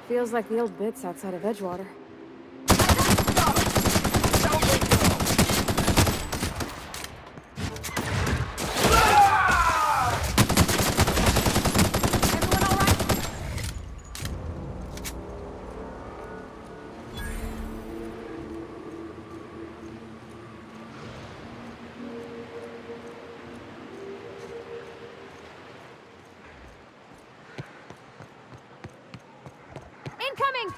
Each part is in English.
Feels like the old bits outside of Edgewater. Incoming!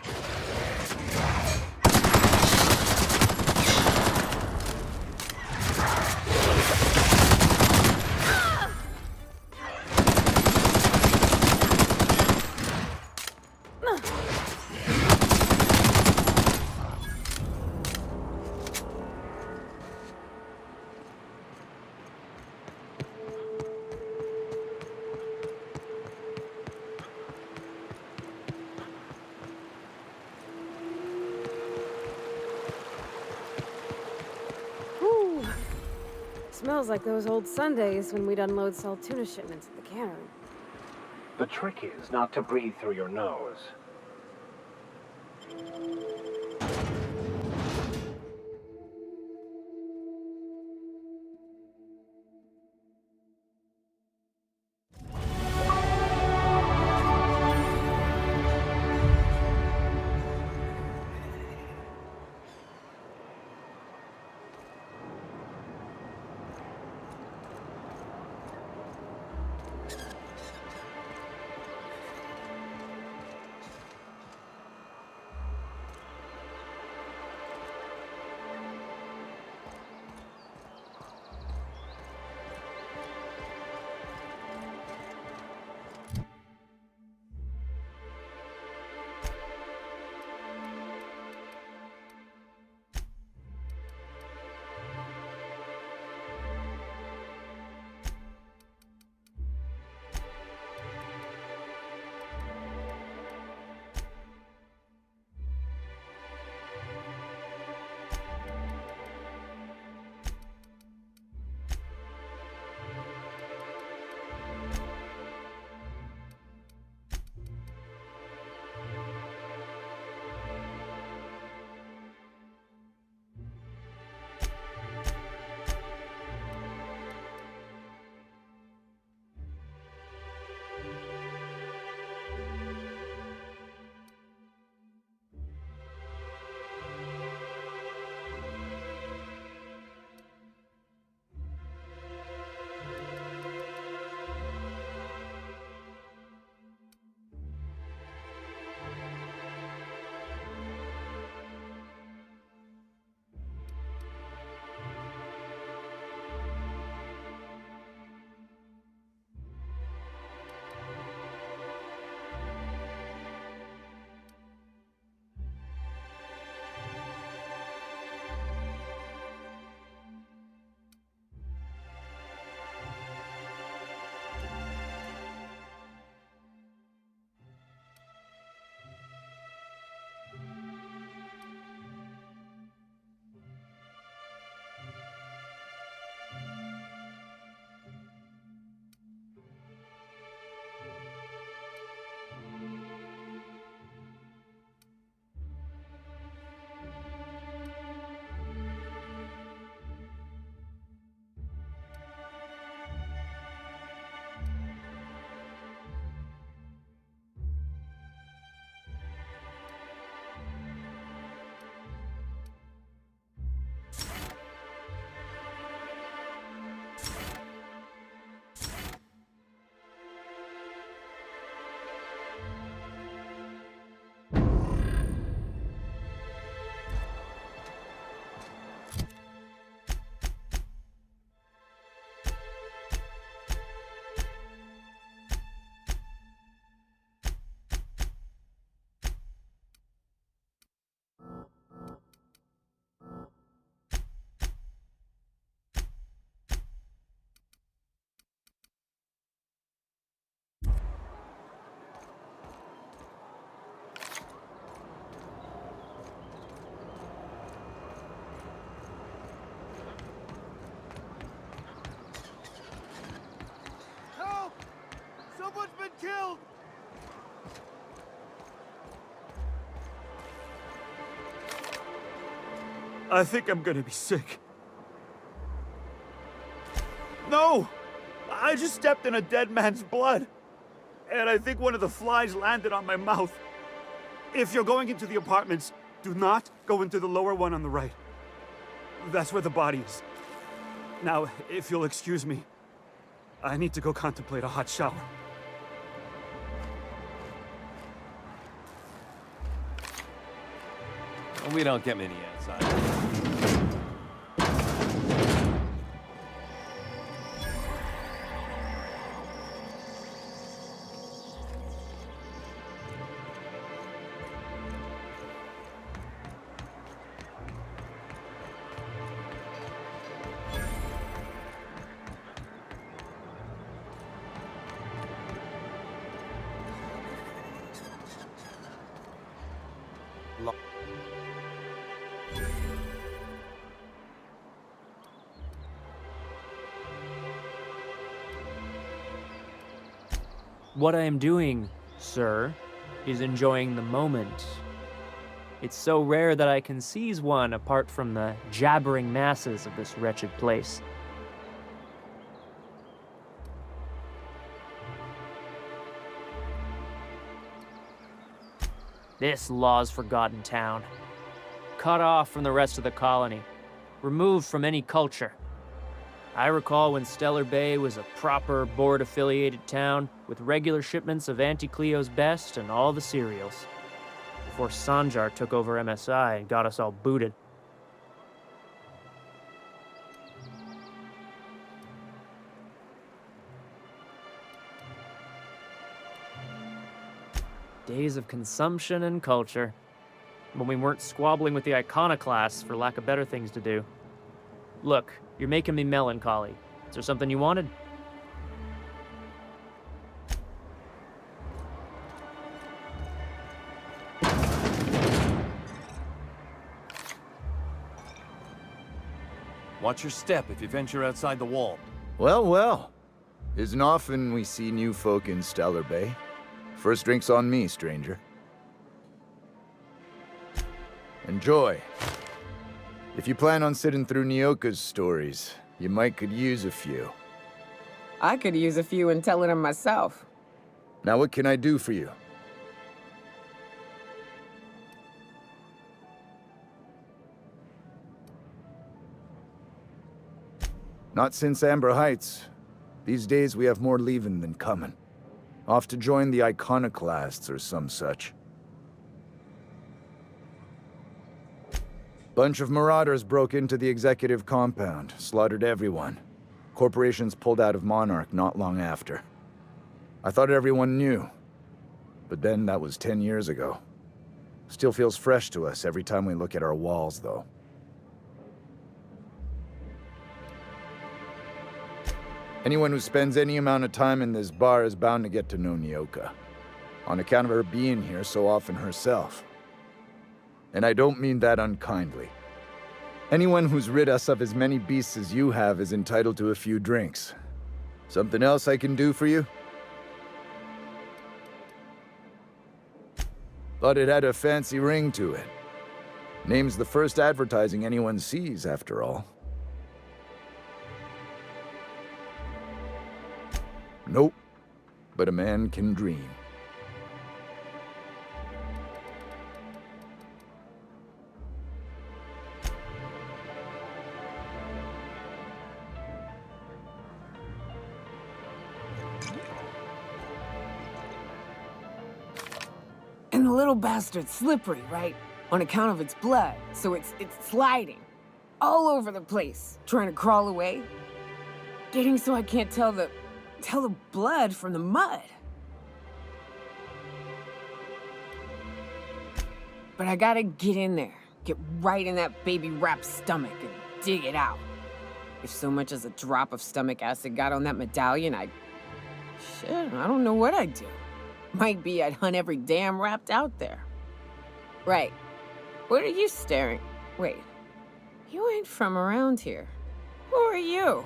Whew. Smells like those old Sundays when we'd unload salt tuna shipments at the cannery. The trick is not to breathe through your nose. Someone's been killed! I think I'm gonna be sick. No! I just stepped in a dead man's blood. And I think one of the flies landed on my mouth. If you're going into the apartments, do not go into the lower one on the right. That's where the body is. Now, if you'll excuse me, I need to go contemplate a hot shower. We don't get many outside. What I am doing, sir, is enjoying the moment. It's so rare that I can seize one apart from the jabbering masses of this wretched place. This law's forgotten town. Cut off from the rest of the colony. Removed from any culture. I recall when Stellar Bay was a proper board-affiliated town with regular shipments of Auntie Cleo's best and all the cereals. Before Sanjar took over MSI and got us all booted. Days of consumption and culture. When we weren't squabbling with the iconoclasts for lack of better things to do. Look, you're making me melancholy. Is there something you wanted? Watch your step if you venture outside the wall. Well, well. Isn't often we see new folk in Stellar Bay. First drink's on me, stranger. Enjoy. If you plan on sitting through Nyoka's stories, you might could use a few. I could use a few and telling them myself. Now what can I do for you? Not since Amber Heights. These days we have more leaving than coming. Off to join the iconoclasts or some such. Bunch of marauders broke into the executive compound, slaughtered everyone. Corporations pulled out of Monarch not long after. I thought everyone knew. But then that was 10 years ago. Still feels fresh to us every time we look at our walls, though. Anyone who spends any amount of time in this bar is bound to get to know Nyoka. On account of her being here so often herself. And I don't mean that unkindly. Anyone who's rid us of as many beasts as you have is entitled to a few drinks. Something else I can do for you? Thought it had a fancy ring to it. Name's the first advertising anyone sees, after all. Nope, but a man can dream. And the little bastard's slippery, right? On account of its blood, so it's sliding. All over the place, trying to crawl away. Getting so I can't tell the blood from the mud. But I gotta get in there, get right in that baby-wrapped stomach and dig it out. If so much as a drop of stomach acid got on that medallion, shit, I don't know what I'd do. Might be I'd hunt every damn wrapped out there. Right. What are you staring? Wait. You ain't from around here. Who are you?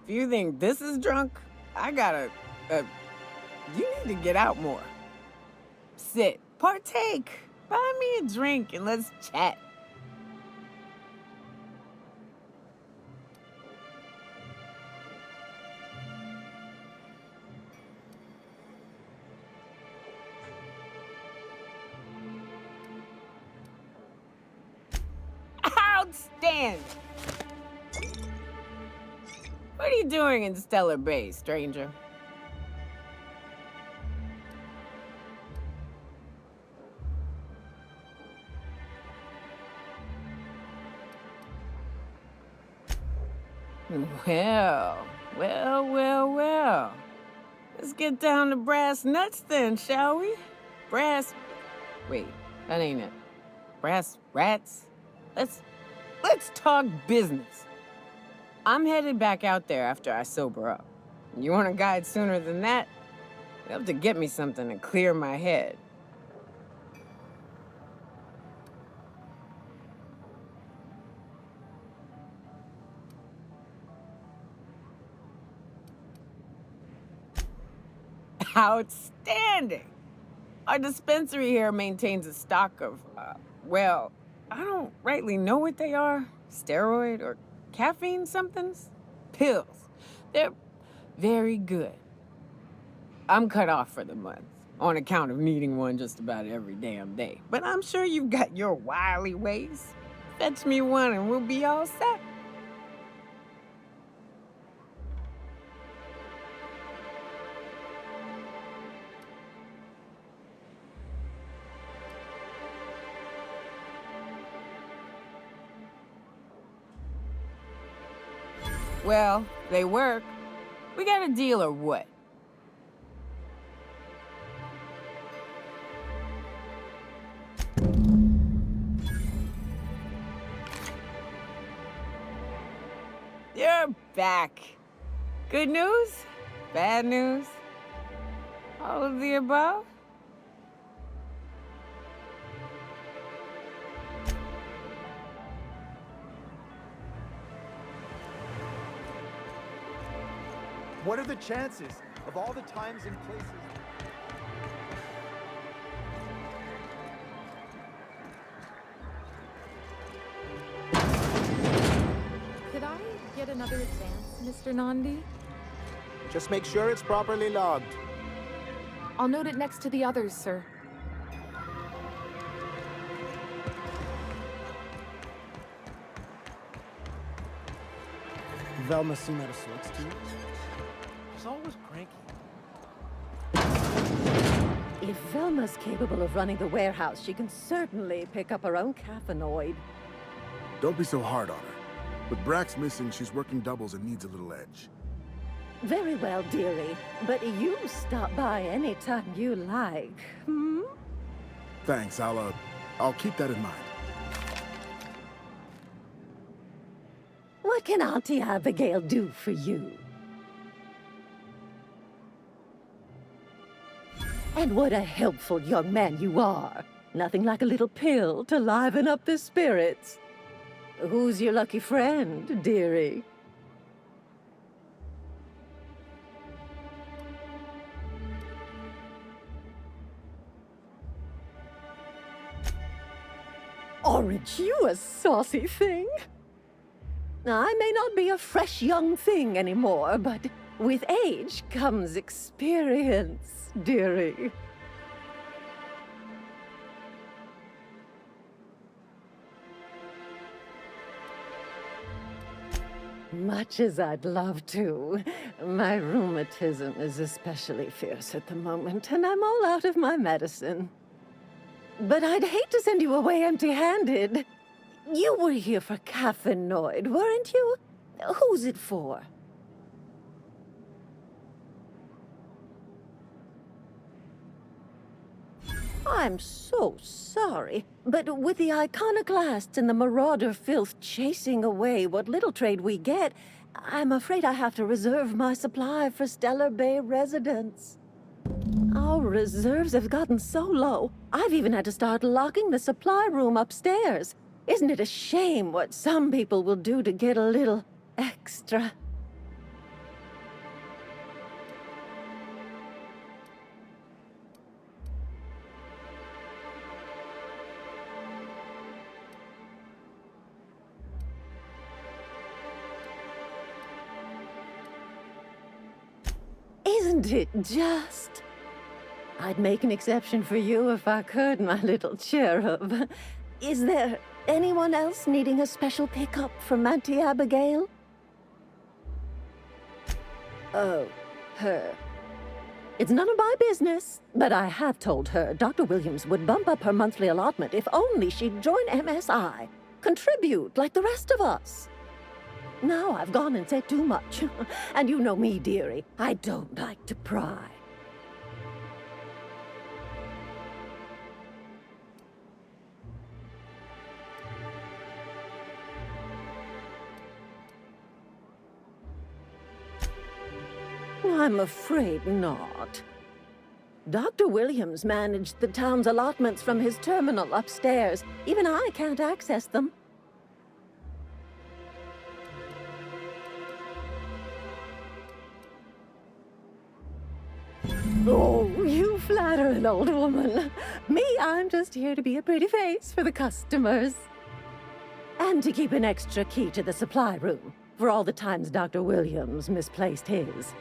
If you think this is drunk, I got a You need to get out more. Sit, partake, buy me a drink, and let's chat. Outstanding! What are you doing in Stellar Bay, stranger? Well. Let's get down to brass nuts then, shall we? Wait, that ain't it. Brass rats? Let's talk business. I'm headed back out there after I sober up. You want a guide sooner than that? You have to get me something to clear my head. Outstanding! Our dispensary here maintains a stock of, well, I don't rightly know what they are. Steroid or caffeine somethings? Pills. They're very good. I'm cut off for the month, on account of needing one just about every damn day. But I'm sure you've got your wily ways. Fetch me one and we'll be all set. Well, they work. We got a deal or what? You're back. Good news? Bad news? All of the above? What are the chances of all the times and places? Could I get another advance, Mr. Nandi? Just make sure it's properly logged. I'll note it next to the others, sir. Velma seem out of sorts to you? She's always cranky. If Velma's capable of running the warehouse, she can certainly pick up her own caffeinoid. Don't be so hard on her. With Brax missing, she's working doubles and needs a little edge. Very well, dearie. But you stop by anytime you like, hmm? Thanks, I'll keep that in mind. What can Auntie Abigail do for you? And what a helpful young man you are. Nothing like a little pill to liven up the spirits. Who's your lucky friend, dearie? Orange, you a saucy thing. I may not be a fresh young thing anymore, but with age comes experience, dearie. Much as I'd love to, my rheumatism is especially fierce at the moment, and I'm all out of my medicine. But I'd hate to send you away empty-handed. You were here for caffeinoid, weren't you? Who's it for? I'm so sorry, but with the iconoclasts and the marauder filth chasing away what little trade we get, I'm afraid I have to reserve my supply for Stellar Bay residents. Our reserves have gotten so low, I've even had to start locking the supply room upstairs. Isn't it a shame what some people will do to get a little extra? Isn't it just? I'd make an exception for you if I could, my little cherub. Is there anyone else needing a special pickup from Auntie Abigail? Oh, her. It's none of my business, but I have told her Dr. Williams would bump up her monthly allotment if only she'd join MSI. Contribute like the rest of us. Now I've gone and said too much. And you know me, dearie. I don't like to pry. I'm afraid not. Dr. Williams managed the town's allotments from his terminal upstairs. Even I can't access them. Oh, you flatter an old woman. Me, I'm just here to be a pretty face for the customers. And to keep an extra key to the supply room, for all the times Dr. Williams misplaced his.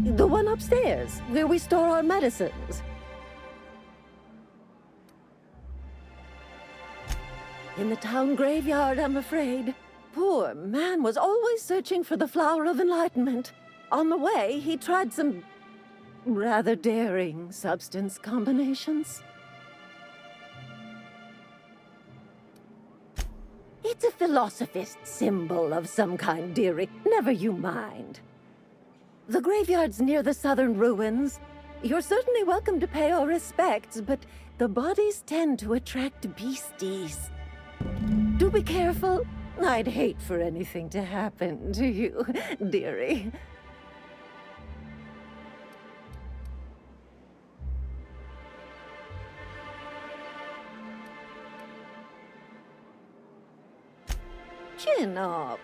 The one upstairs, where we store our medicines. In the town graveyard, I'm afraid. Poor man was always searching for the flower of enlightenment. On the way, he tried some rather daring substance combinations. It's a philosophist symbol of some kind, dearie. Never you mind. The graveyard's near the southern ruins. You're certainly welcome to pay our respects, but the bodies tend to attract beasties. Do be careful. I'd hate for anything to happen to you, dearie. Chin up.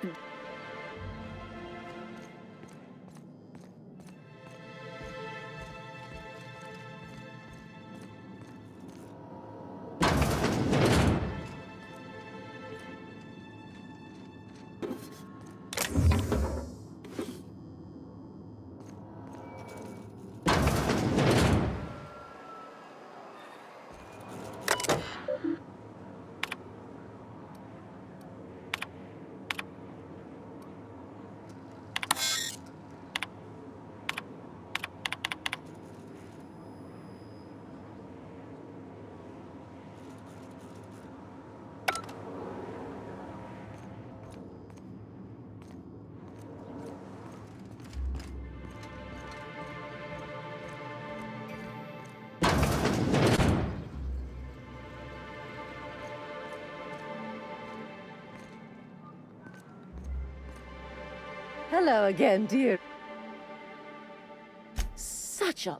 Hello again, dear. Such a...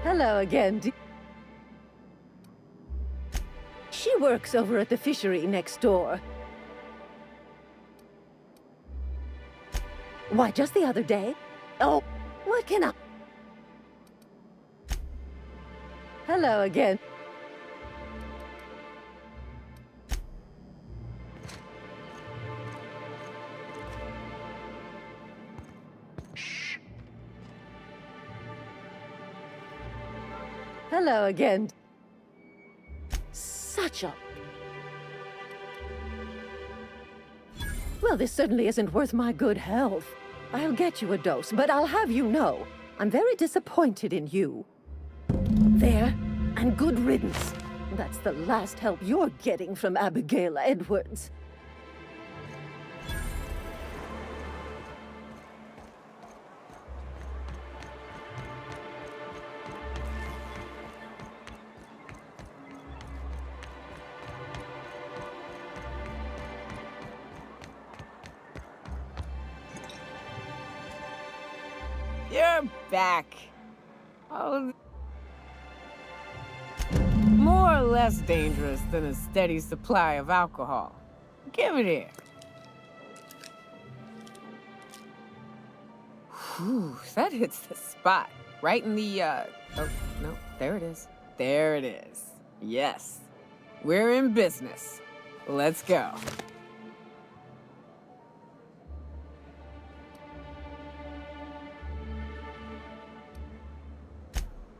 Hello again, dear. She works over at the fishery next door. Why, just the other day? Oh, what can I... Hello again. Shh. Hello again. Such a... Well, this certainly isn't worth my good health. I'll get you a dose, but I'll have you know, I'm very disappointed in you. There, and good riddance. That's the last help you're getting from Abigail Edwards. You're back. Oh, more or less dangerous than a steady supply of alcohol. Give it here. Ooh, that hits the spot. Right in the, oh, no, there it is. There it is. Yes. We're in business. Let's go.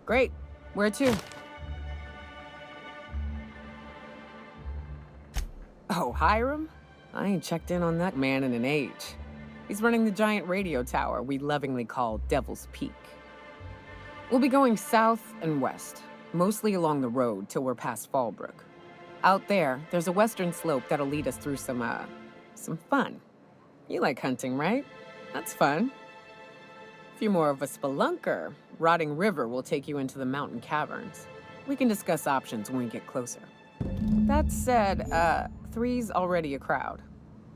Great. Where to? Oh, Hiram? I ain't checked in on that man in an age. He's running the giant radio tower we lovingly call Devil's Peak. We'll be going south and west, mostly along the road till we're past Fallbrook. Out there, there's a western slope that'll lead us through some fun. You like hunting, right? That's fun. If you're more of a spelunker, Rotting River will take you into the mountain caverns. We can discuss options when we get closer. That said, 3's already a crowd.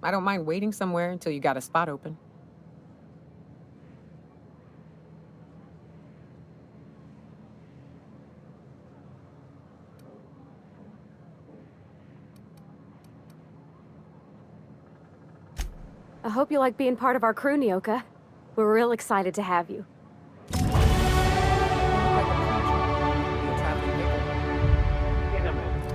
I don't mind waiting somewhere until you got a spot open. I hope you like being part of our crew, Nyoka. We're real excited to have you. In a minute.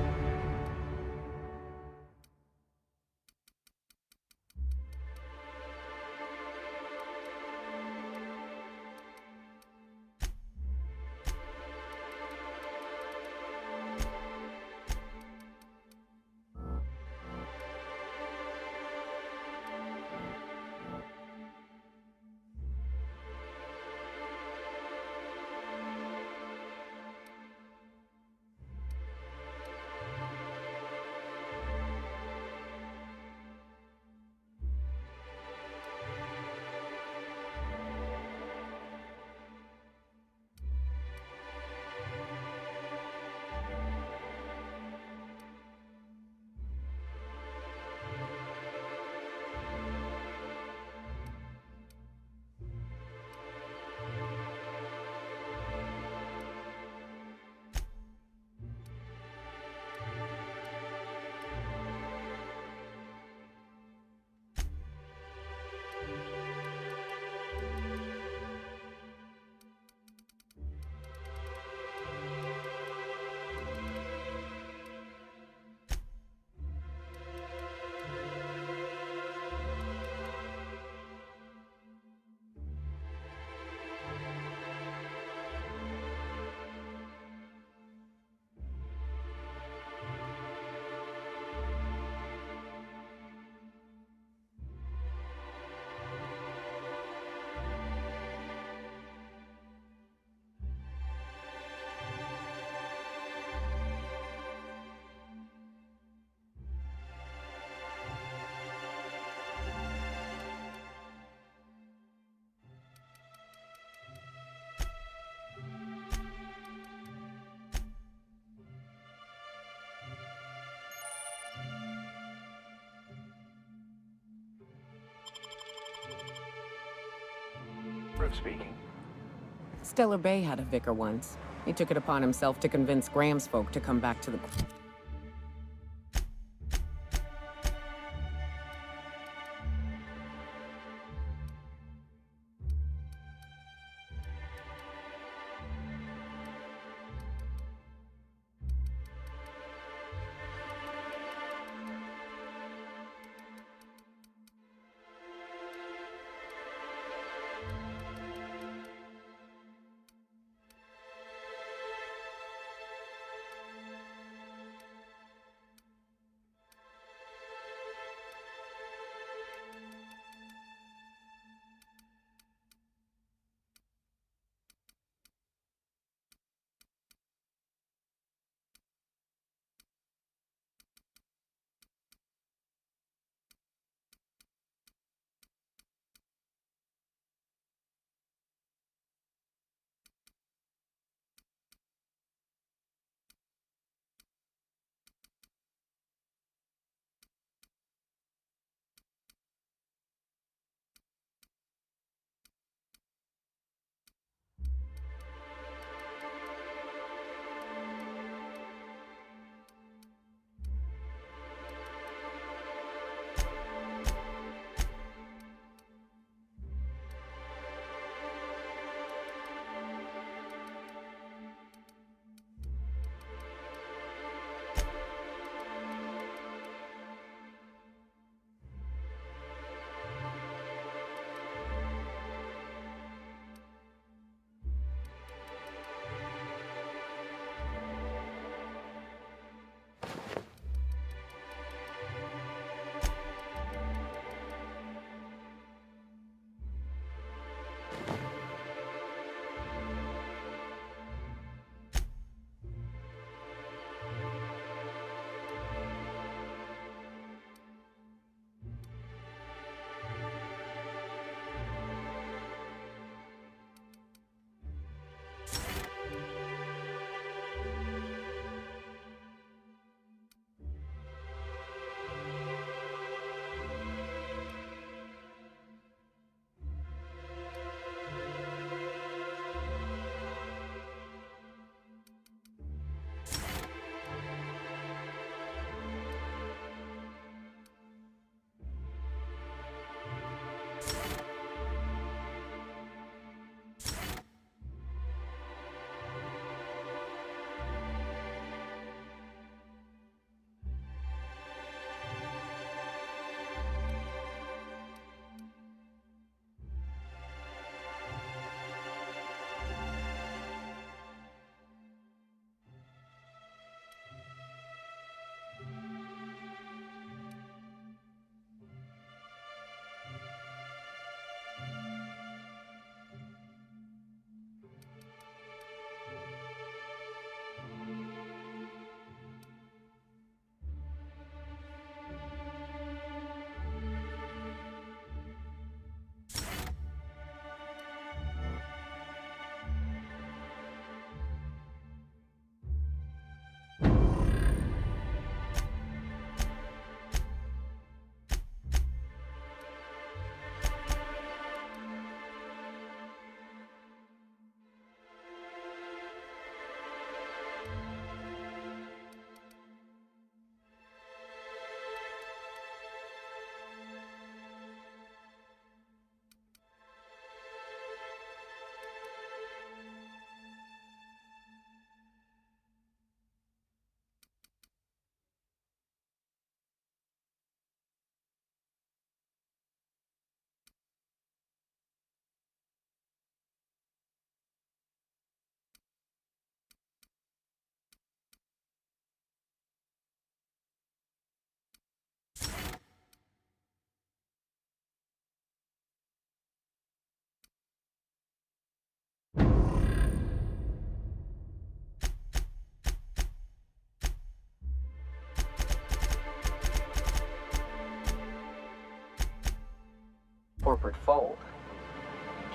Riv speaking. Stellar Bay had a vicar once. He took it upon himself to convince Graham's folk to come back to the...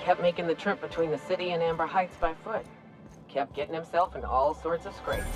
kept making the trip between the city and Amber Heights by foot. Kept getting himself in all sorts of scrapes.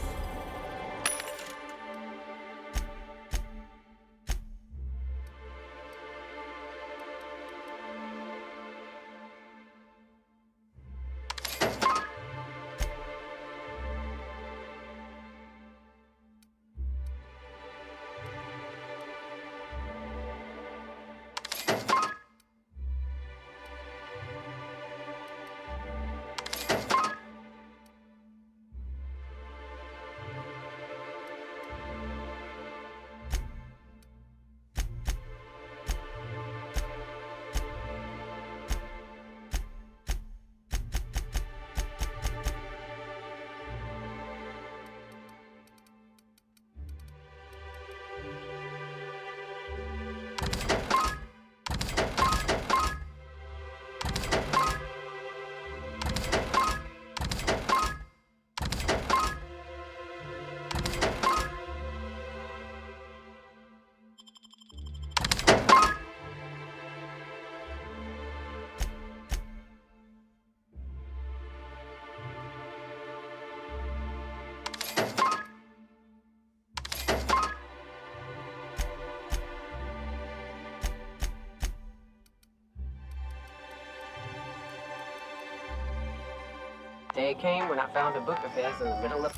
Day came when I found a book of his in the middle of...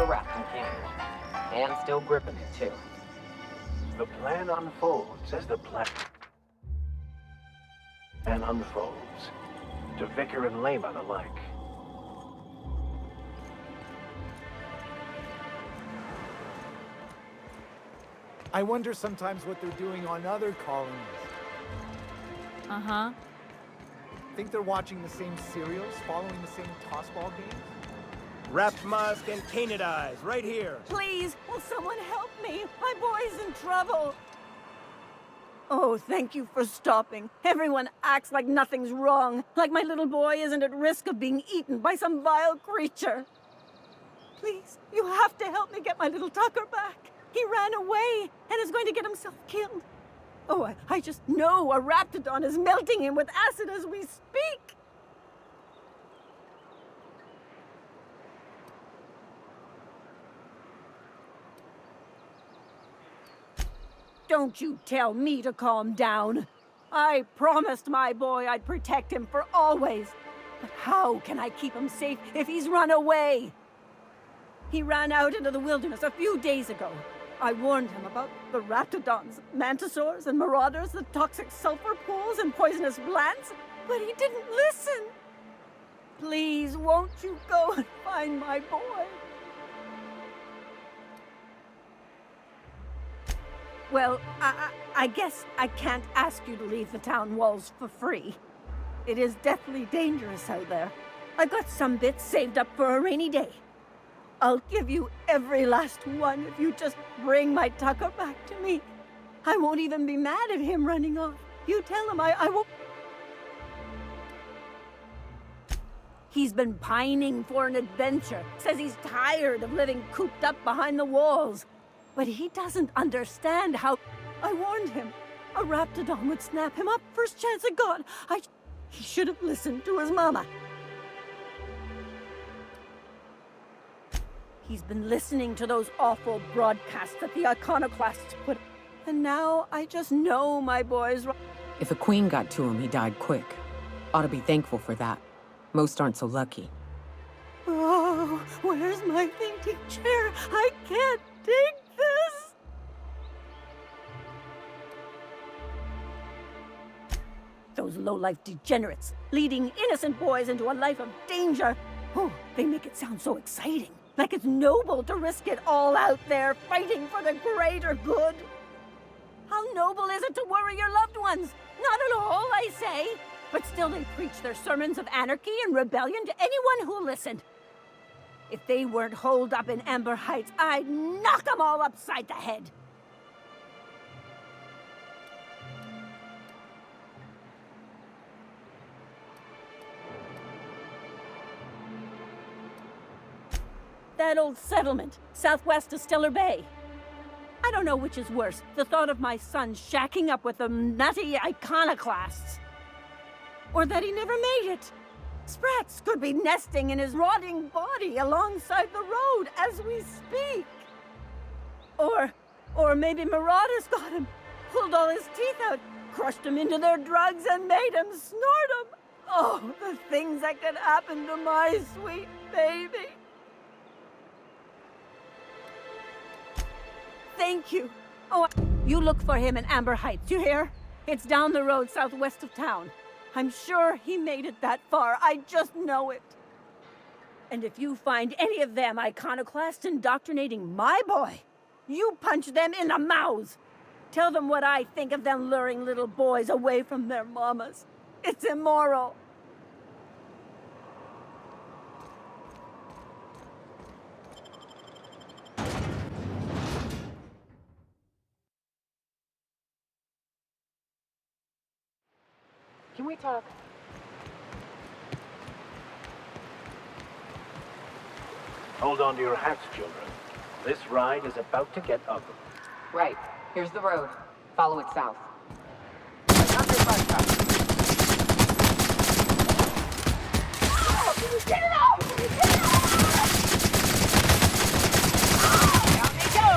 wrapped in candy. And still gripping it, too. The plan unfolds as the plan unfolds. To Vicar and Lema alike. I wonder sometimes what they're doing on other colonies. Uh-huh. Think they're watching the same serials, following the same tossball games? Wrapped musk and painted eyes, right here. Please, will someone help me? My boy's in trouble. Oh, thank you for stopping. Everyone acts like nothing's wrong, like my little boy isn't at risk of being eaten by some vile creature. Please, you have to help me get my little Tucker back. He ran away and is going to get himself killed. Oh, I just know a raptidon is melting him with acid as we speak. Don't you tell me to calm down. I promised my boy I'd protect him for always. But how can I keep him safe if he's run away? He ran out into the wilderness a few days ago. I warned him about the raptidons, mantisaurs, and marauders, the toxic sulfur pools and poisonous plants, but he didn't listen. Please, won't you go and find my boy? Well, I guess I can't ask you to leave the town walls for free. It is deathly dangerous out there. I got some bits saved up for a rainy day. I'll give you every last one if you just bring my Tucker back to me. I won't even be mad at him running off. You tell him I won't... He's been pining for an adventure. Says he's tired of living cooped up behind the walls. But he doesn't understand how... I warned him. A raptidon would snap him up first chance it got. He should have listened to his mama. He's been listening to those awful broadcasts that the iconoclasts put... And now I just know my boy's... If a queen got to him, he died quick. Ought to be thankful for that. Most aren't so lucky. Oh, where's my fainting chair? I can't take this! Those low-life degenerates, leading innocent boys into a life of danger. Oh, they make it sound so exciting. Like it's noble to risk it all out there, fighting for the greater good. How noble is it to worry your loved ones? Not at all, I say. But still they preached their sermons of anarchy and rebellion to anyone who listened. If they weren't holed up in Amber Heights, I'd knock them all upside the head. That old settlement, southwest of Stellar Bay. I don't know which is worse, the thought of my son shacking up with them nutty iconoclasts, or that he never made it. Sprats could be nesting in his rotting body alongside the road as we speak. Or maybe Marauders got him, pulled all his teeth out, crushed him into their drugs and made him snort them. Oh, the things that could happen to my sweet baby. Thank you. Oh, you look for him in Amber Heights, you hear? It's down the road southwest of town. I'm sure he made it that far. I just know it. And if you find any of them iconoclasts indoctrinating my boy, you punch them in the mouths. Tell them what I think of them luring little boys away from their mamas. It's immoral. Can we talk? Hold on to your hats, children. This ride is about to get ugly. Right. Here's the road. Follow it south. Get it off! Get it off! Down they go!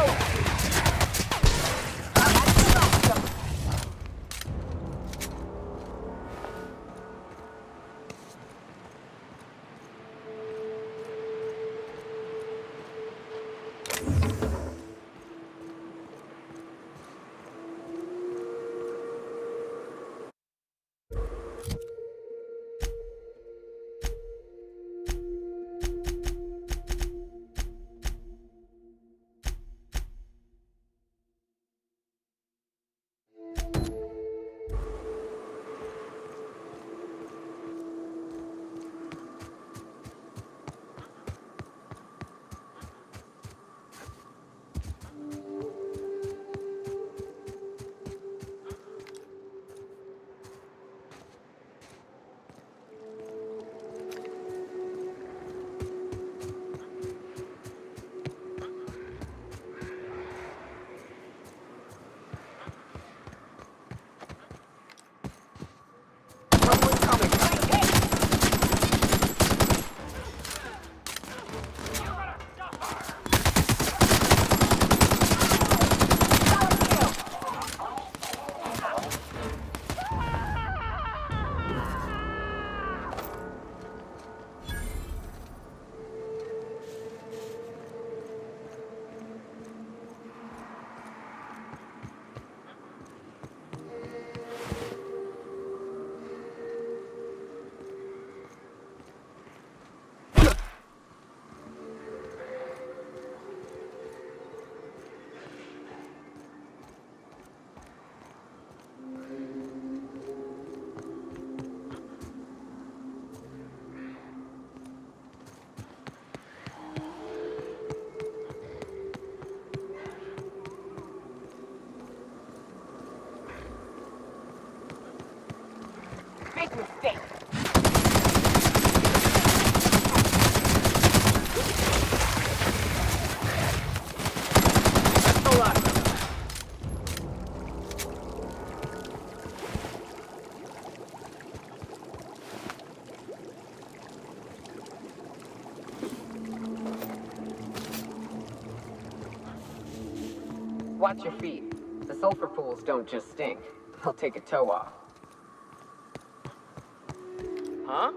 Big mistake. Watch your feet. The sulfur pools don't just stink. They'll take a toe off. Huh?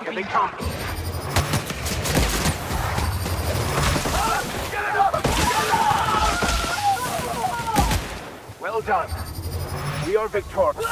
Here they come. Well done. We are victorious.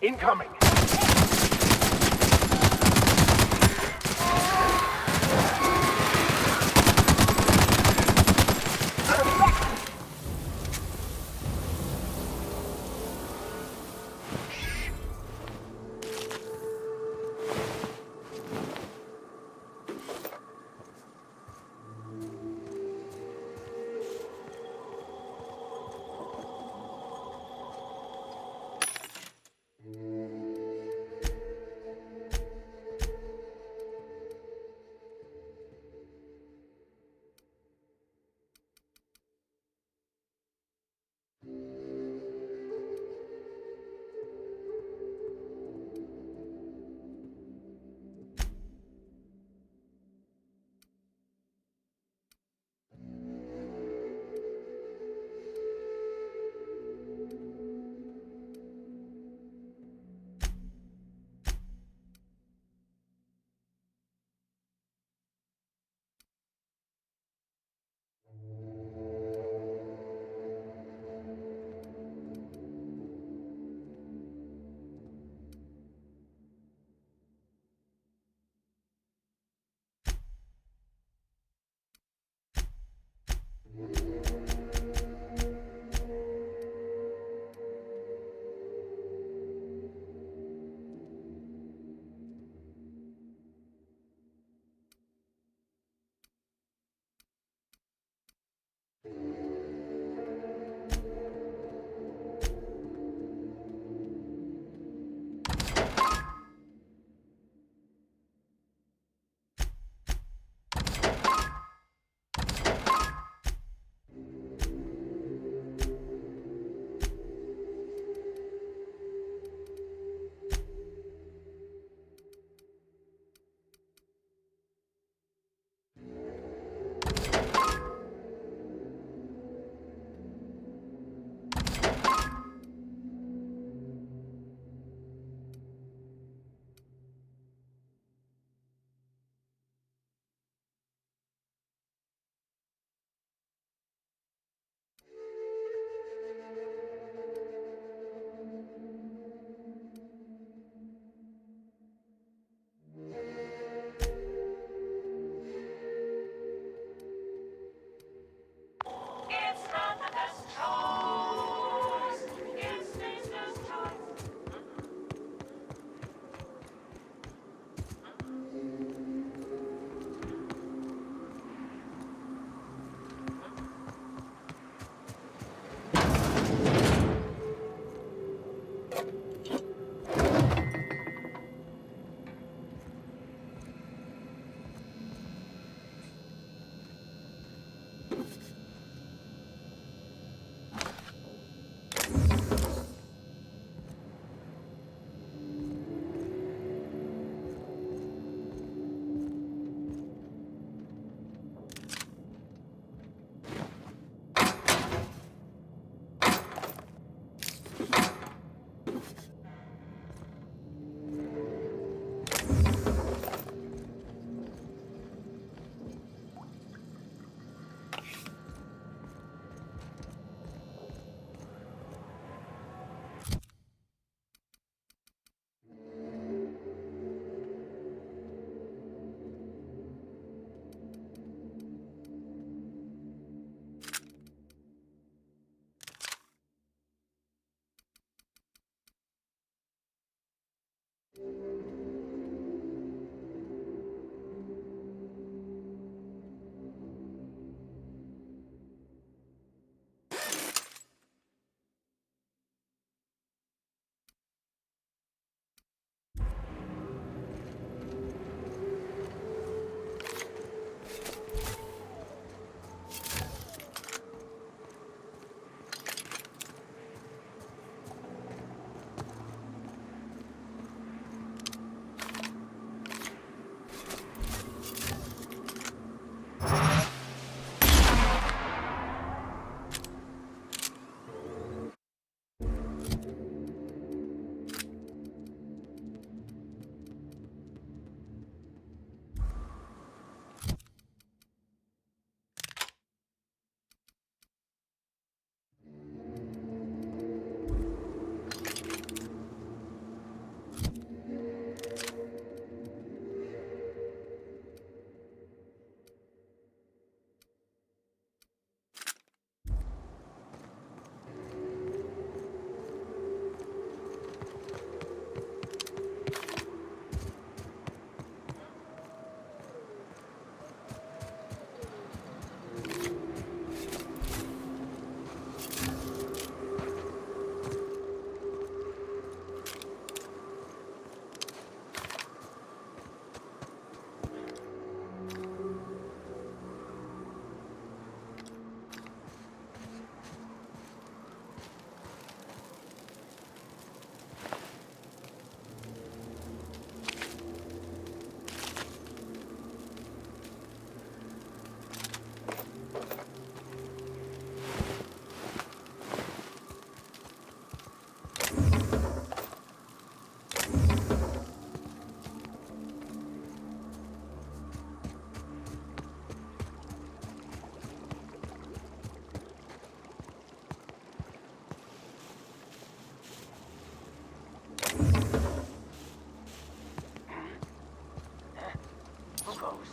Incoming!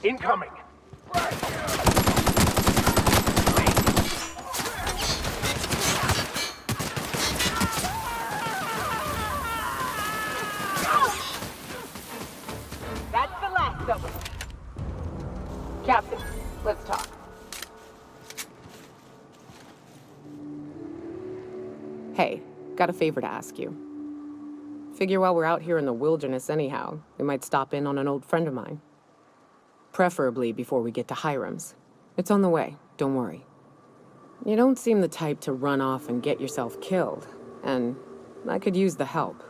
Incoming! That's the last of them. Captain, let's talk. Hey, got a favor to ask you. Figure while we're out here in the wilderness anyhow, we might stop in on an old friend of mine. Preferably before we get to Hiram's. It's on the way, don't worry. You don't seem the type to run off and get yourself killed, and I could use the help.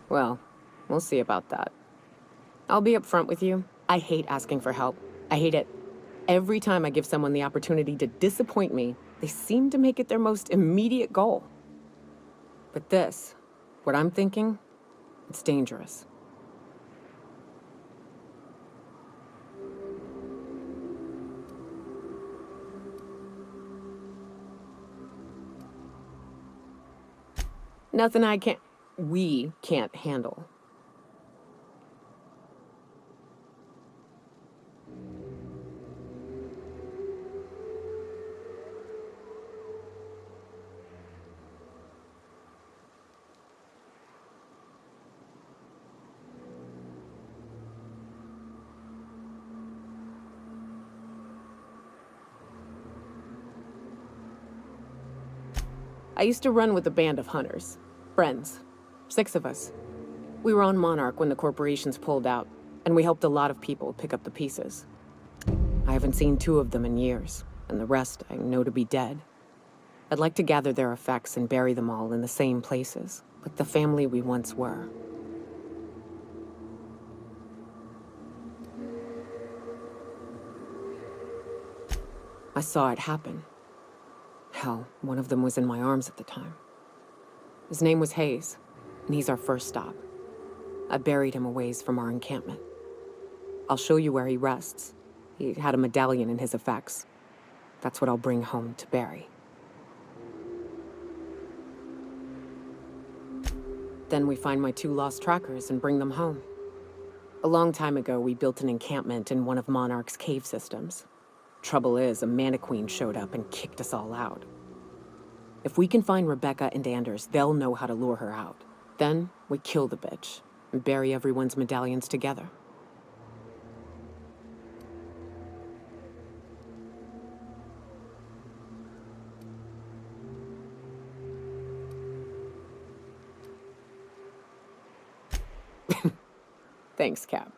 Well, we'll see about that. I'll be upfront with you. I hate asking for help. I hate it. Every time I give someone the opportunity to disappoint me, they seem to make it their most immediate goal. But this, what I'm thinking, it's dangerous. Nothing we can't handle. I used to run with a band of hunters. Friends. 6 of us. We were on Monarch when the corporations pulled out, and we helped a lot of people pick up the pieces. I haven't seen 2 of them in years, and the rest I know to be dead. I'd like to gather their effects and bury them all in the same places, like the family we once were. I saw it happen. Hell, one of them was in my arms at the time. His name was Hayes, and he's our first stop. I buried him a ways from our encampment. I'll show you where he rests. He had a medallion in his effects. That's what I'll bring home to Barry. Then we find my 2 lost trackers and bring them home. A long time ago, we built an encampment in one of Monarch's cave systems. Trouble is, a Mantiqueen showed up and kicked us all out. If we can find Rebecca and Anders, they'll know how to lure her out. Then, we kill the bitch, and bury everyone's medallions together. Thanks, Cap.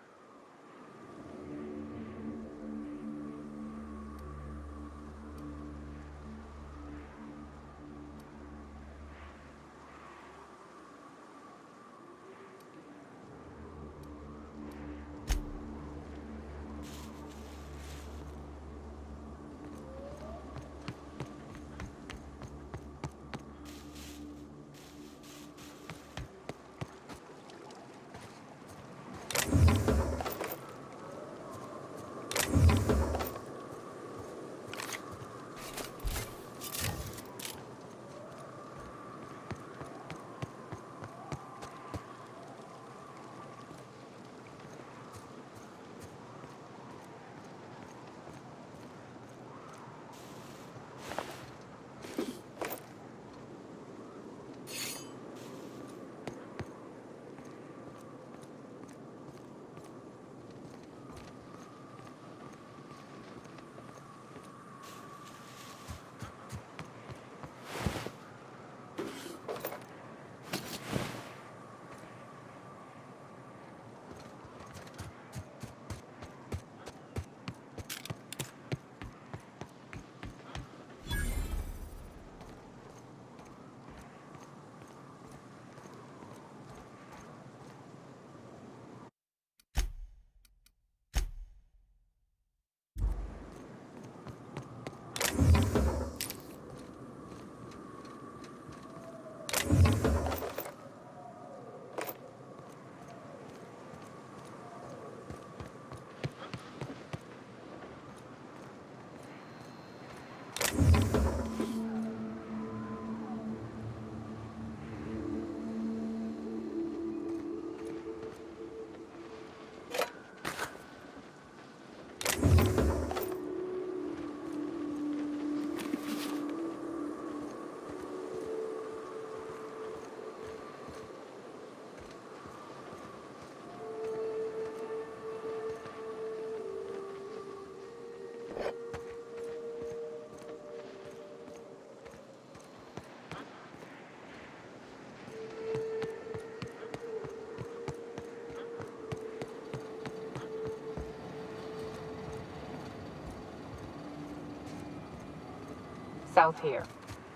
South here.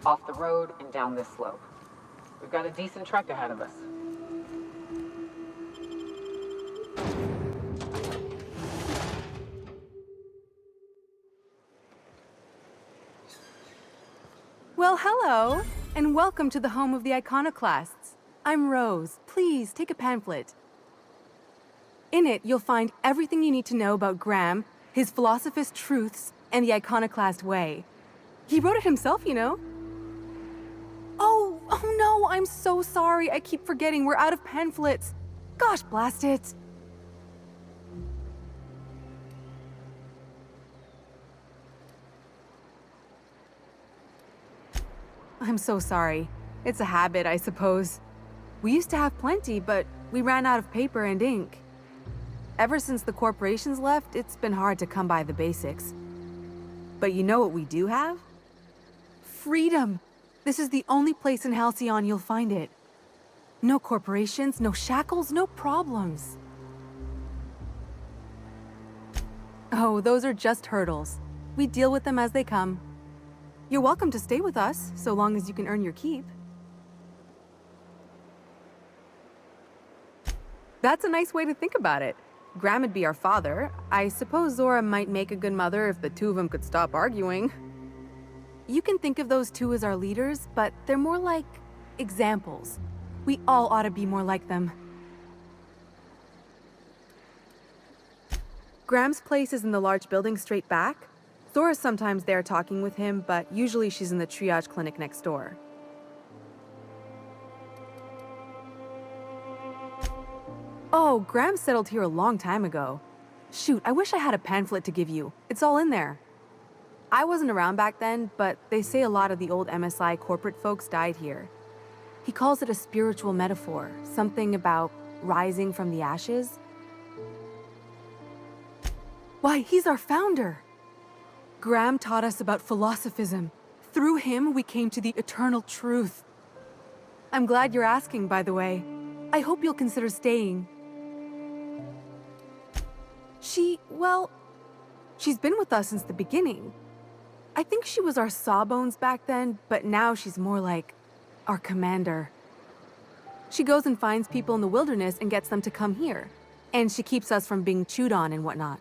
Off the road and down this slope. We've got a decent trek ahead of us. Well, hello, and welcome to the home of the iconoclasts. I'm Rose. Please take a pamphlet. In it, you'll find everything you need to know about Graham, his philosophist truths, and the iconoclast way. He wrote it himself, you know. Oh no, I'm so sorry. I keep forgetting we're out of pamphlets. Gosh, blast it. I'm so sorry. It's a habit, I suppose. We used to have plenty, but we ran out of paper and ink. Ever since the corporations left, it's been hard to come by the basics. But you know what we do have? Freedom! This is the only place in Halcyon you'll find it. No corporations, no shackles, no problems. Oh, those are just hurdles. We deal with them as they come. You're welcome to stay with us, so long as you can earn your keep. That's a nice way to think about it. Graham would be our father. I suppose Zora might make a good mother if the two of them could stop arguing. You can think of those two as our leaders, but they're more like examples. We all ought to be more like them. Graham's place is in the large building straight back. Zora's sometimes there talking with him, but usually she's in the triage clinic next door. Oh, Graham settled here a long time ago. Shoot, I wish I had a pamphlet to give you. It's all in there. I wasn't around back then, but they say a lot of the old MSI corporate folks died here. He calls it a spiritual metaphor, something about rising from the ashes. Why, he's our founder! Graham taught us about philosophism. Through him, we came to the eternal truth. I'm glad you're asking, by the way. I hope you'll consider staying. She's been with us since the beginning. I think she was our sawbones back then, but now she's more like our commander. She goes and finds people in the wilderness and gets them to come here. And she keeps us from being chewed on and whatnot.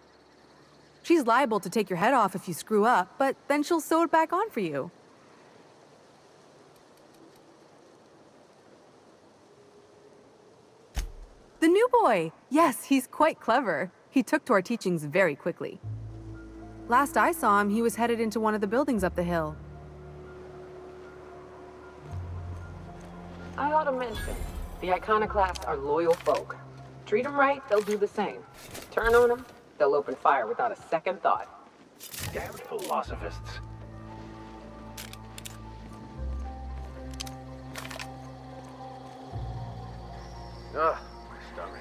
She's liable to take your head off if you screw up, but then she'll sew it back on for you. The new boy! Yes, he's quite clever. He took to our teachings very quickly. Last I saw him, he was headed into one of the buildings up the hill. I ought to mention, the iconoclasts are loyal folk. Treat them right, they'll do the same. Turn on them, they'll open fire without a second thought. Damn philosophists. Ugh, my stomach.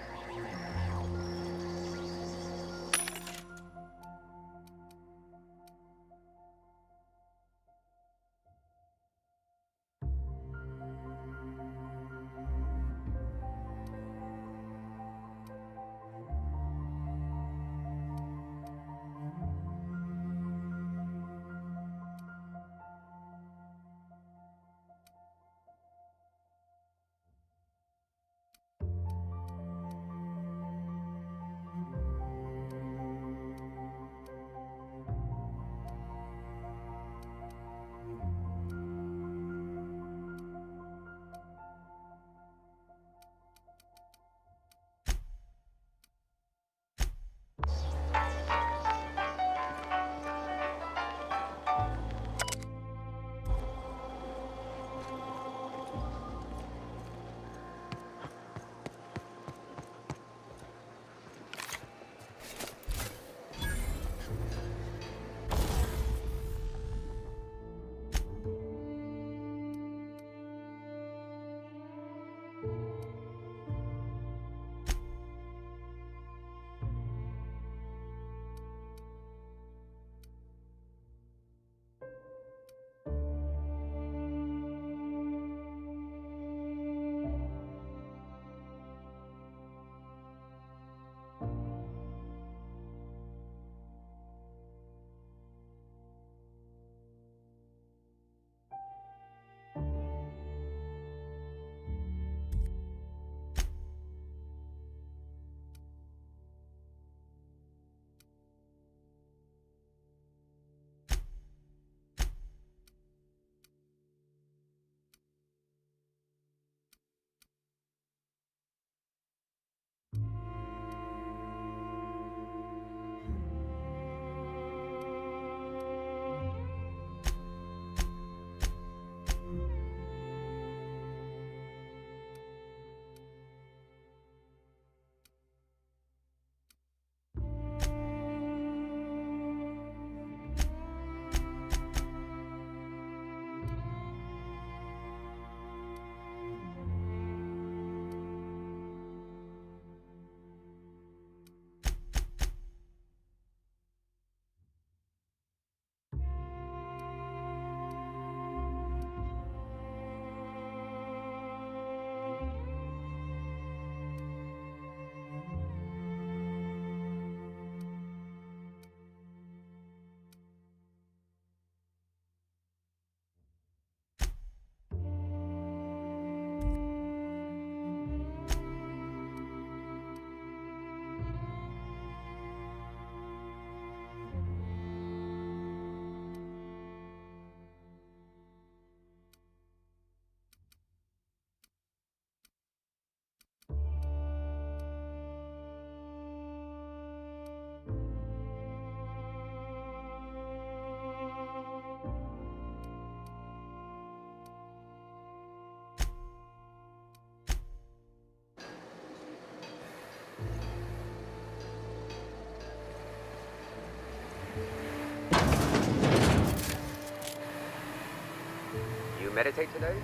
meditate today?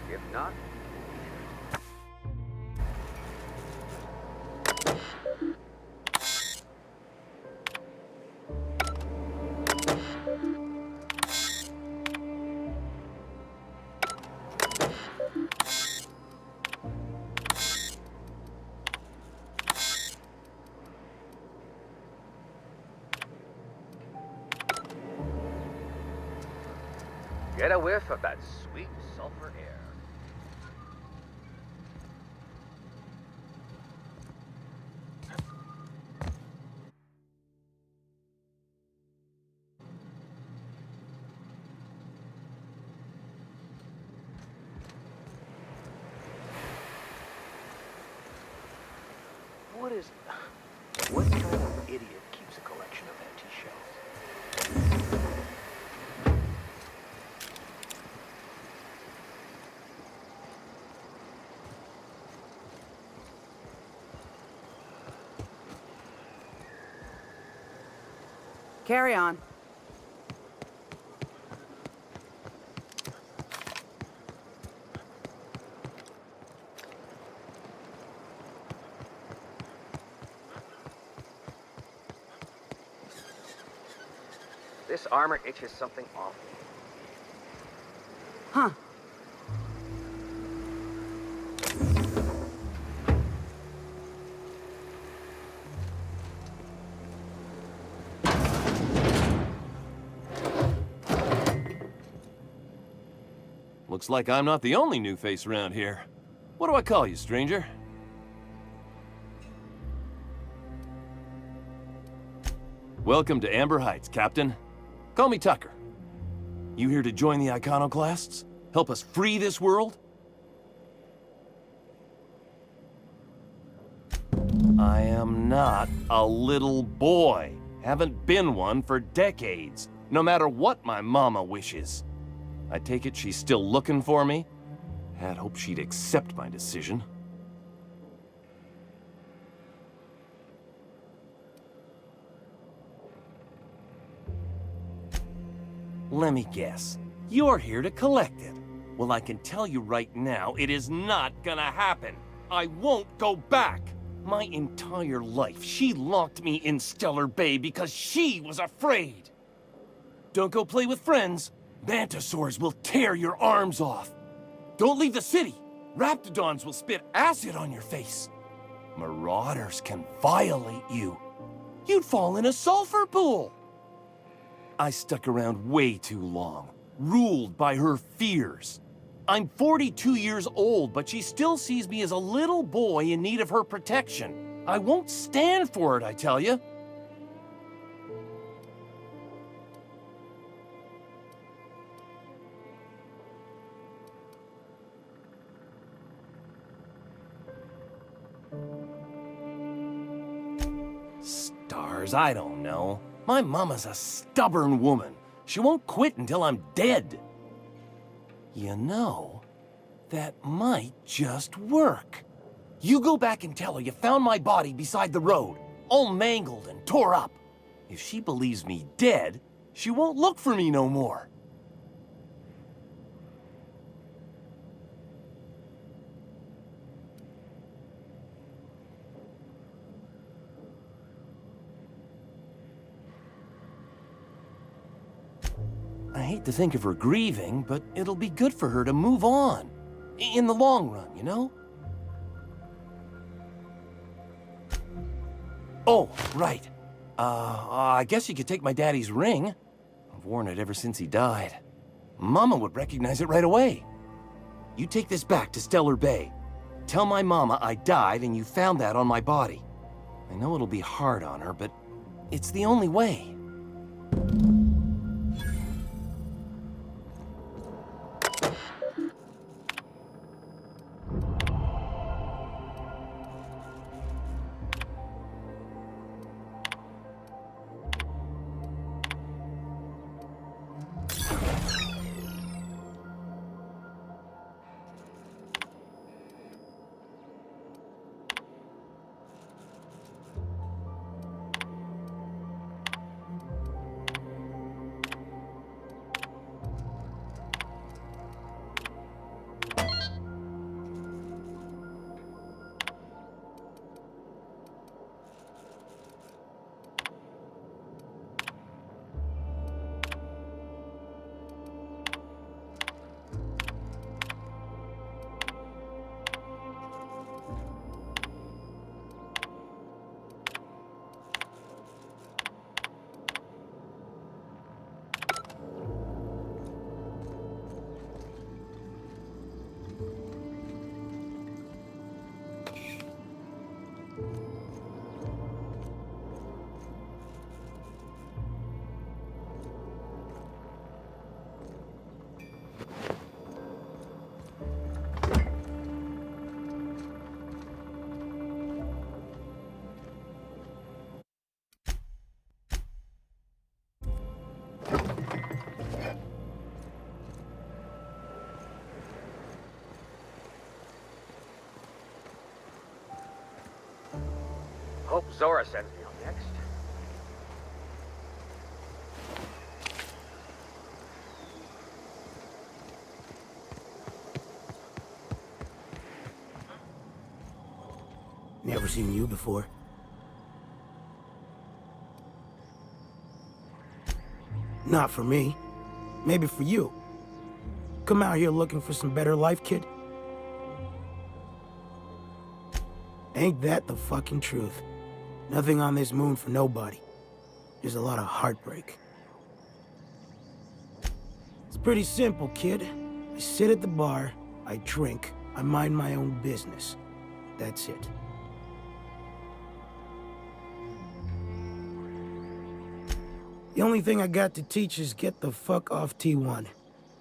If not, get a whiff of that sweet sulfur air. What kind of idiot keeps a collection of empty shells? Carry on. This armor itches something awful. Huh. Looks like I'm not the only new face around here. What do I call you, stranger? Welcome to Amber Heights, Captain. Call me Tucker. You here to join the Iconoclasts? Help us free this world? I am not a little boy. Haven't been one for decades, no matter what my mama wishes. I take it she's still looking for me? Had hoped she'd accept my decision. Let me guess. You're here to collect it. Well, I can tell you right now, it is not gonna happen. I won't go back. My entire life, she locked me in Stellar Bay because she was afraid. Don't go play with friends. Mantisaurs will tear your arms off. Don't leave the city. Raptidons will spit acid on your face. Marauders can violate you. You'd fall in a sulfur pool. I stuck around way too long, ruled by her fears. I'm 42 years old, but she still sees me as a little boy in need of her protection. I won't stand for it, I tell you. Stars, I don't know. My mama's a stubborn woman. She won't quit until I'm dead. You know, that might just work. You go back and tell her you found my body beside the road, all mangled and tore up. If she believes me dead, she won't look for me no more. I hate to think of her grieving, but it'll be good for her to move on. In the long run, you know? Oh, right. I guess you could take my daddy's ring. I've worn it ever since he died. Mama would recognize it right away. You take this back to Stellar Bay. Tell my mama I died and you found that on my body. I know it'll be hard on her, but it's the only way. Hope Zora sends me on next. Never seen you before. Not for me. Maybe for you. Come out here looking for some better life, kid? Ain't that the fucking truth? Nothing on this moon for nobody. There's a lot of heartbreak. It's pretty simple, kid. I sit at the bar, I drink, I mind my own business. That's it. The only thing I got to teach is get the fuck off T1.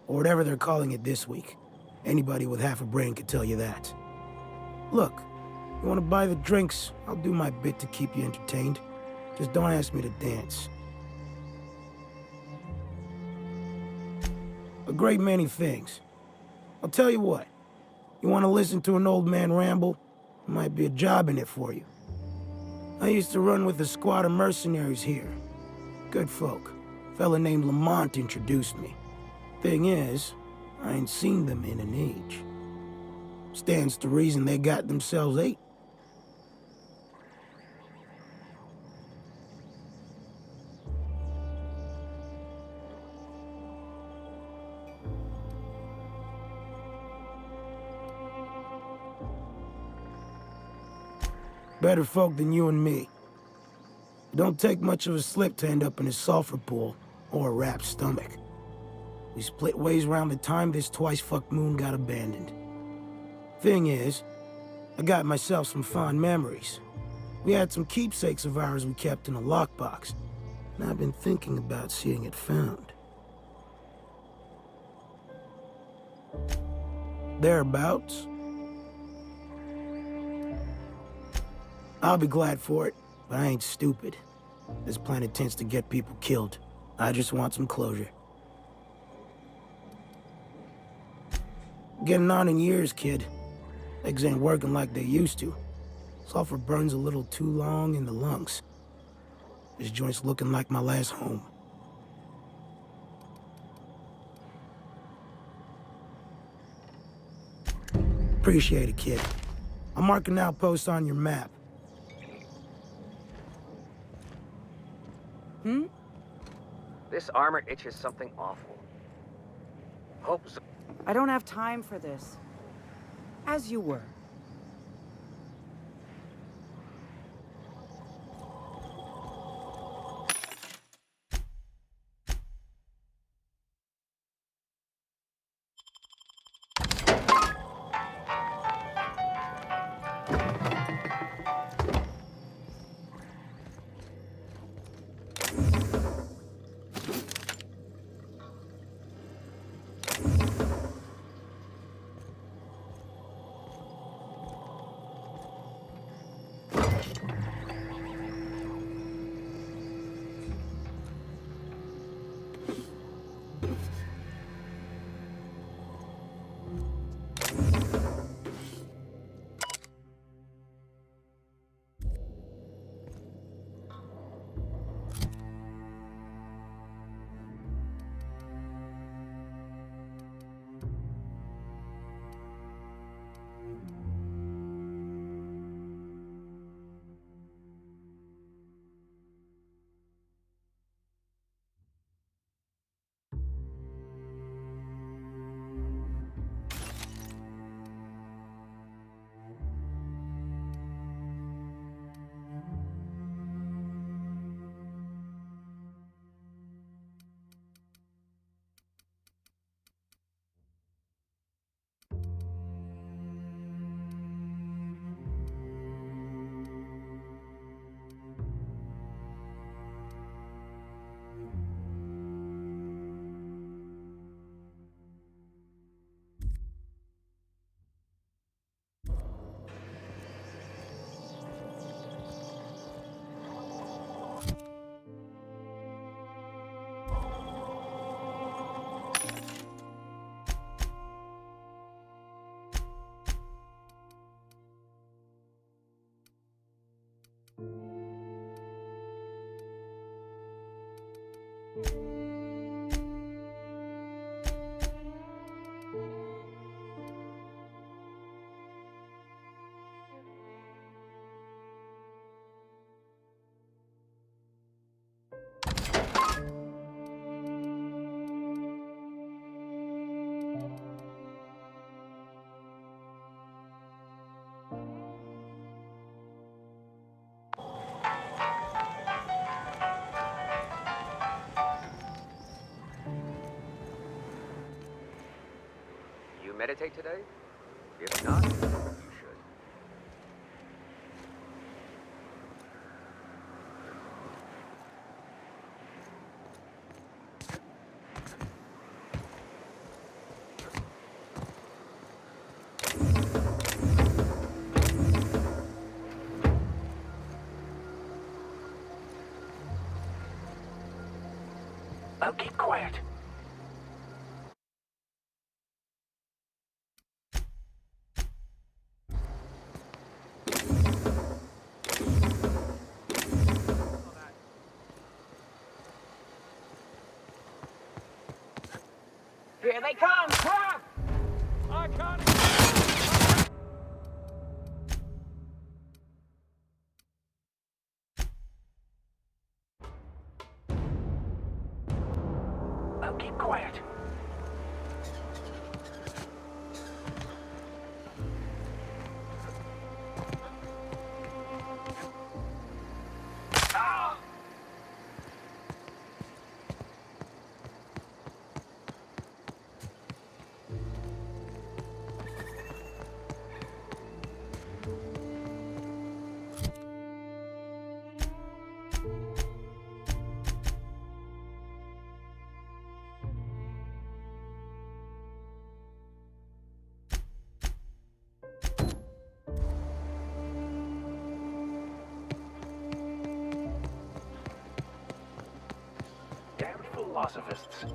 Or whatever they're calling it this week. Anybody with half a brain could tell you that. Look, you want to buy the drinks, I'll do my bit to keep you entertained. Just don't ask me to dance. A great many things. I'll tell you what. You want to listen to an old man ramble? There might be a job in it for you. I used to run with a squad of mercenaries here. Good folk. A fella named Lamont introduced me. Thing is, I ain't seen them in an age. Stands to reason they got themselves ate. Better folk than you and me. It don't take much of a slip to end up in a sulfur pool or a wrapped stomach. We split ways around the time this twice-fucked moon got abandoned. Thing is, I got myself some fond memories. We had some keepsakes of ours we kept in a lockbox, and I've been thinking about seeing it found. Thereabouts. I'll be glad for it, but I ain't stupid. This planet tends to get people killed. I just want some closure. Getting on in years, kid. Legs ain't working like they used to. Sulfur burns a little too long in the lungs. This joint's looking like my last home. Appreciate it, kid. I'll mark an outpost on your map. This armor itches something awful. Hope I don't have time for this. As you were. meditate today? If not, you should. Now keep quiet. Here they come! Ah! I got it! Now keep quiet. Damn philosophists.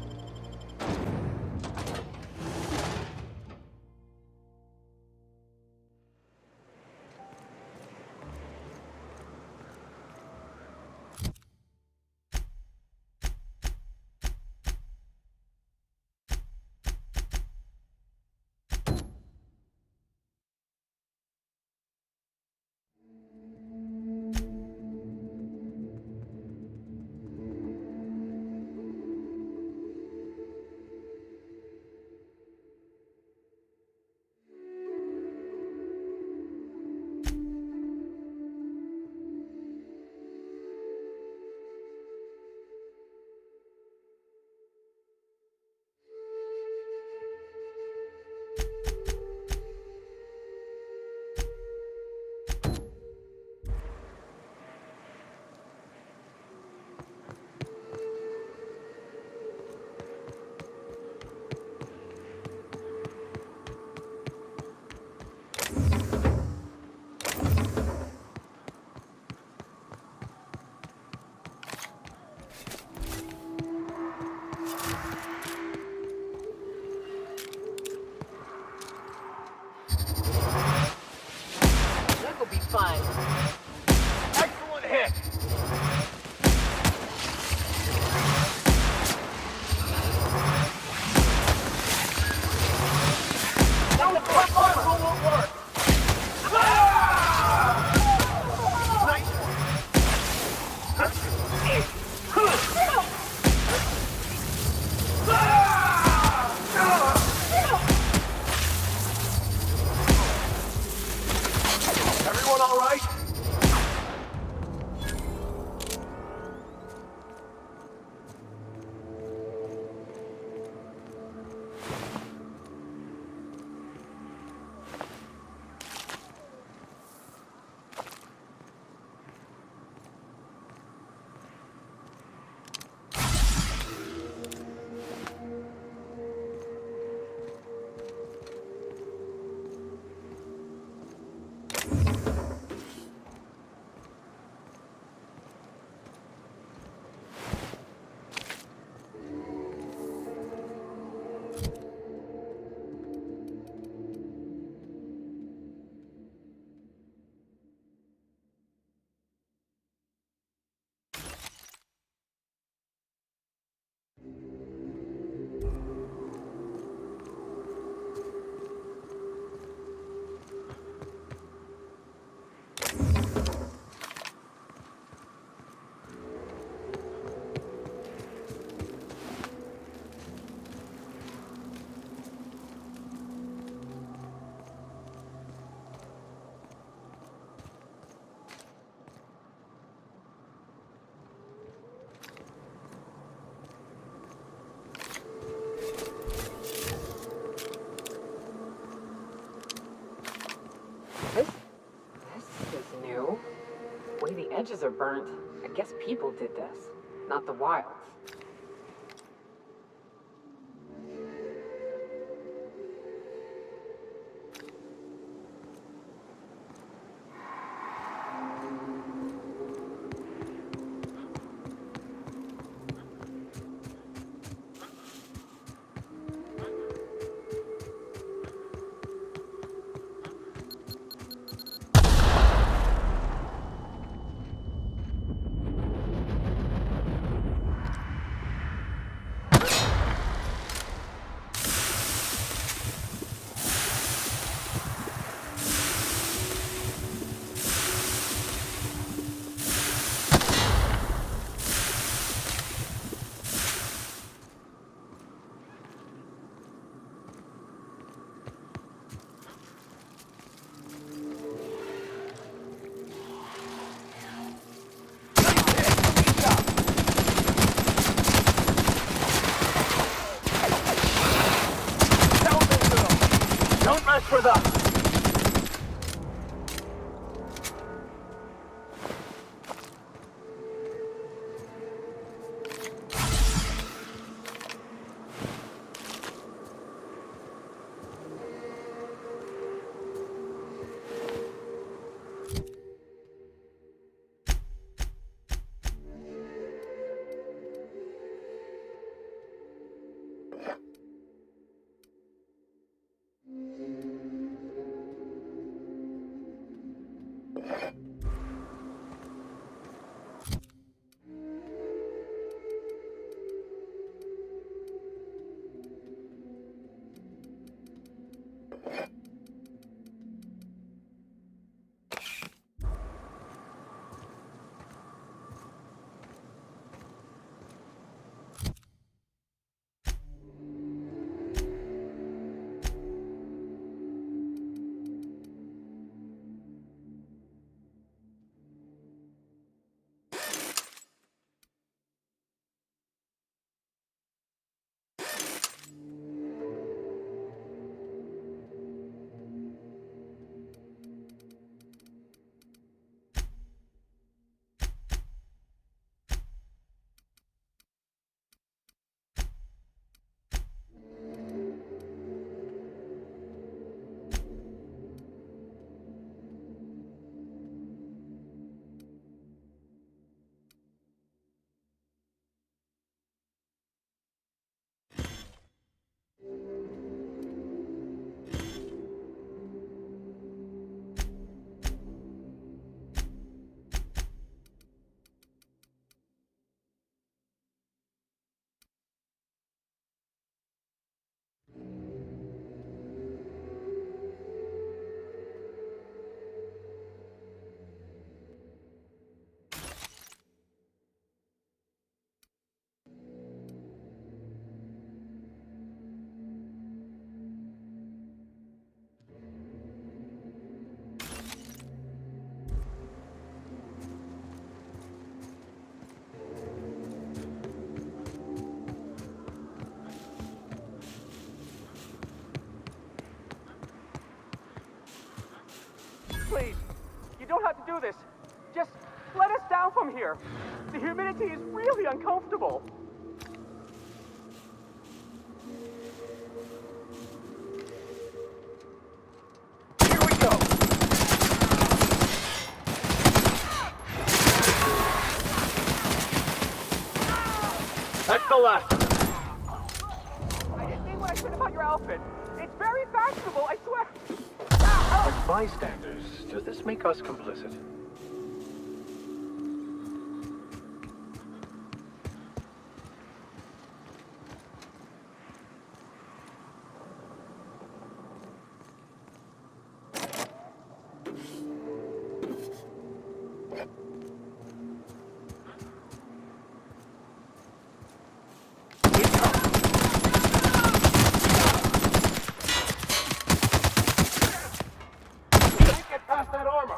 hedges are burnt. I guess people did this, not the wilds. Don't mess with us! Please, you don't have to do this. Just let us down from here. The humidity is really uncomfortable. Here we go. That's the last of it. I didn't mean what I said about your outfit. It's very fashionable, I swear. As bystanders, does this make us complicit? Past that armor!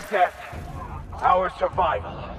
death, our survival.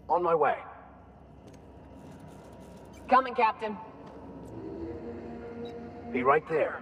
On my way. Coming, Captain. Be right there.